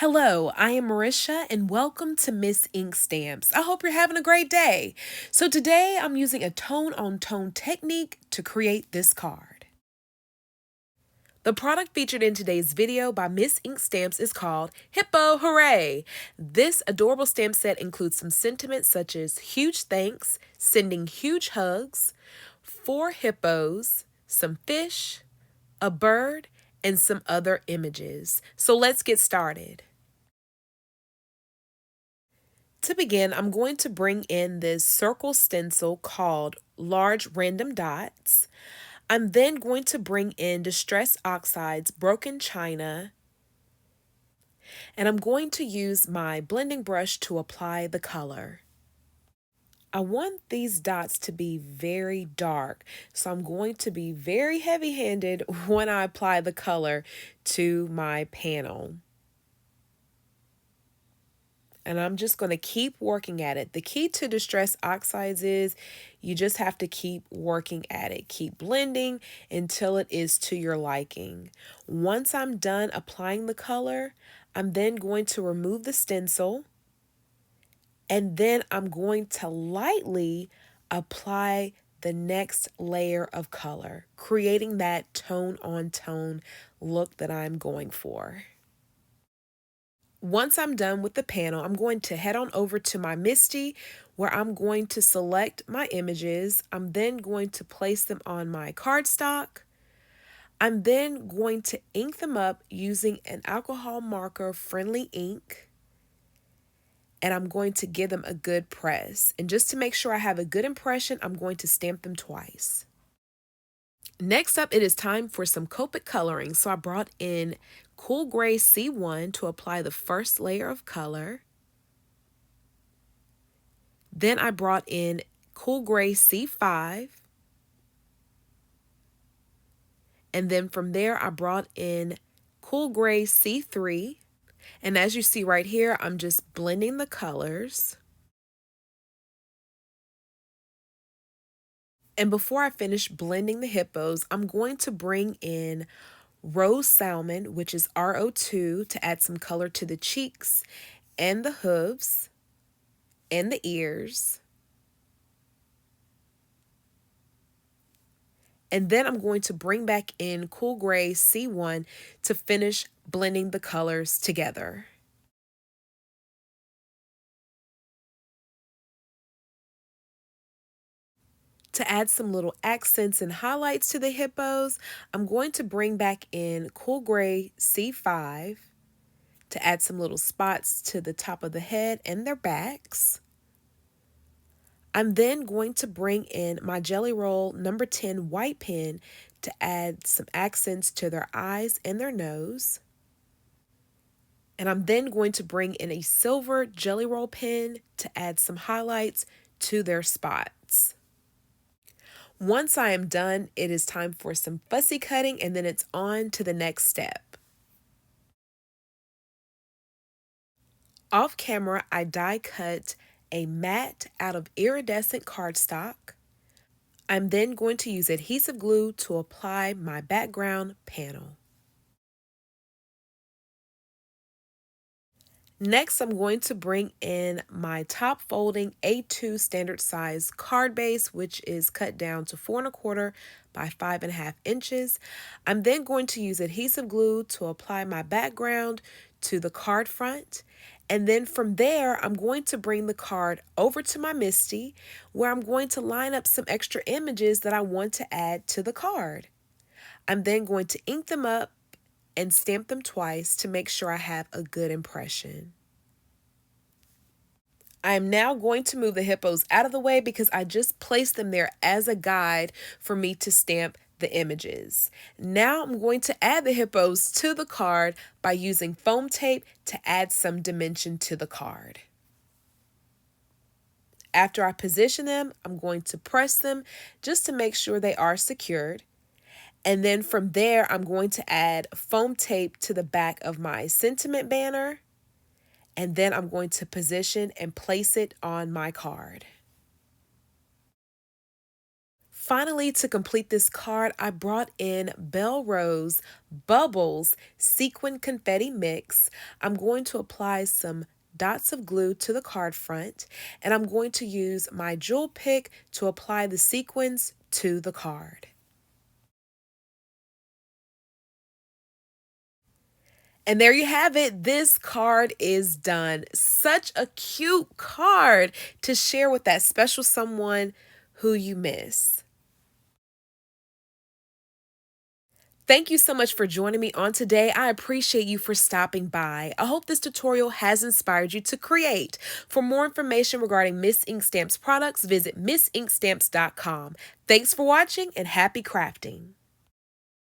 Hello, I am Mirisha and welcome to Miss Ink Stamps. I hope you're having a great day. So today I'm using a tone-on-tone technique to create this card. The product featured in today's video by Miss Ink Stamps is called Hippo Hooray! This adorable stamp set includes some sentiments such as huge thanks, sending huge hugs, 4 hippos, some fish, a bird, and some other images. So let's get started. To begin, I'm going to bring in this circle stencil called Large Random Dots. I'm then going to bring in Distress Oxides, Broken China, and I'm going to use my blending brush to apply the color. I want these dots to be very dark, so I'm going to be very heavy-handed when I apply the color to my panel. And I'm just going to keep working at it. The key to Distress Oxides is you just have to keep working at it. Keep blending until it is to your liking. Once I'm done applying the color, I'm then going to remove the stencil. And then I'm going to lightly apply the next layer of color, creating that tone-on-tone look that I'm going for. Once I'm done with the panel, I'm going to head on over to my Misty where I'm going to select my images. I'm then going to place them on my cardstock. I'm then going to ink them up using an alcohol marker friendly ink. And I'm going to give them a good press. And just to make sure I have a good impression, I'm going to stamp them twice. Next up, it is time for some Copic coloring. So I brought in Cool Gray C1 to apply the first layer of color. Then I brought in Cool Gray C5. And then from there, I brought in Cool Gray C3. And as you see right here, I'm just blending the colors. And before I finish blending the hippos, I'm going to bring in Rose Salmon, which is RO2, to add some color to the cheeks and the hooves and the ears. And then I'm going to bring back in Cool Gray C1 to finish blending the colors together. To add some little accents and highlights to the hippos, I'm going to bring back in Cool Gray C5 to add some little spots to the top of the head and their backs. I'm then going to bring in my Jelly Roll number 10 white pen to add some accents to their eyes and their nose. And I'm then going to bring in a silver Jelly Roll pen to add some highlights to their spots. Once I am done, it is time for some fussy cutting, and then it's on to the next step. Off camera, I die cut a mat out of iridescent cardstock. I'm then going to use adhesive glue to apply my background panel. Next, I'm going to bring in my top folding A2 standard size card base, which is cut down to 4 1/4 by 5 1/2 inches. I'm then going to use adhesive glue to apply my background to the card front. And then from there, I'm going to bring the card over to my Misty, where I'm going to line up some extra images that I want to add to the card. I'm then going to ink them up and stamp them twice to make sure I have a good impression. I am now going to move the hippos out of the way because I just placed them there as a guide for me to stamp the images. Now I'm going to add the hippos to the card by using foam tape to add some dimension to the card. After I position them, I'm going to press them just to make sure they are secured. And then from there, I'm going to add foam tape to the back of my sentiment banner. And then I'm going to position and place it on my card. Finally, to complete this card, I brought in Belle Rose Bubbles Sequin Confetti Mix. I'm going to apply some dots of glue to the card front, and I'm going to use my jewel pick to apply the sequins to the card. And there you have it. This card is done. Such a cute card to share with that special someone who you miss. Thank you so much for joining me on today. I appreciate you for stopping by. I hope this tutorial has inspired you to create. For more information regarding Miss Ink Stamps products, visit missinkstamps.com. Thanks for watching and happy crafting.